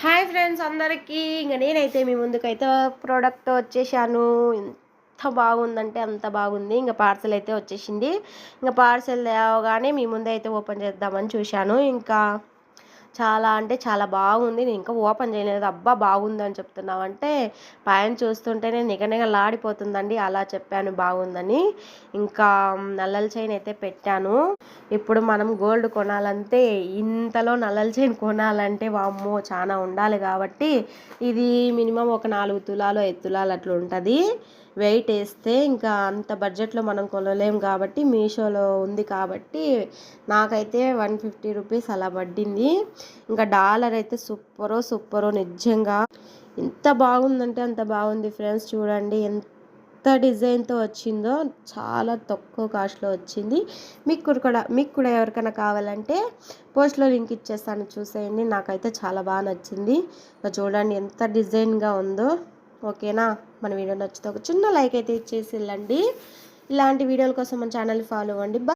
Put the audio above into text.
Hi friends అందరికీ నేనైతే మీ ముందుకైతే ప్రోడక్ట్ వచ్చేసాను. ఎంత బాగుందంటే అంత బాగుంది. పార్సల్ అయితే వచ్చేసింది. పార్సల్ తేవగానే మీ ముందు అయితే ఓపెన్ చేద్దామని చూశాను. చాలా అంటే చాలా బాగుంది. నేను ఇంకా ఓపెన్ చేయలేదు. అబ్బా బాగుందని చెప్తున్నావంటే పైన చూస్తుంటేనే నిగనిగలాడిపోతుందండి. అలా చెప్పాను బాగుందని. నల్లల చైన్ అయితే పెట్టాను. ఇప్పుడు మనం గోల్డ్ కొనాలంటే ఇంతలో నల్లల చైన్ కొనాలంటే వామ్మో చాలా ఉండాలి. కాబట్టి ఇది మినిమం ఒక 4 తులాలు 5 తులాలు అట్లా ఉంటుంది. వెయిట్ వేస్తే అంత బడ్జెట్లో మనం కొనలేం కాబట్టి మీషోలో ఉంది కాబట్టి నాకైతే 150 రూపీస్ అలా పడింది. డాలర్ అయితే సూపరో నిజంగా ఎంత బాగుందంటే అంత బాగుంది ఫ్రెండ్స్. చూడండి ఎంత డిజైన్తో వచ్చిందో, చాలా తక్కువ కాస్ట్లో వచ్చింది. మీకు కూడా ఎవరికైనా కావాలంటే పోస్ట్లో లింక్ ఇచ్చేస్తాను, చూసేయండి. నాకైతే చాలా బాగా నచ్చింది. చూడండి ఎంత డిజైన్గా ఉందో. ఓకేనా, మన వీడియో నచ్చితే ఒక చిన్న లైక్ అయితే ఇచ్చేసి వెళ్ళండి. ఇలాంటి వీడియోల కోసం మన ఛానల్ ఫాలో అవ్వండి.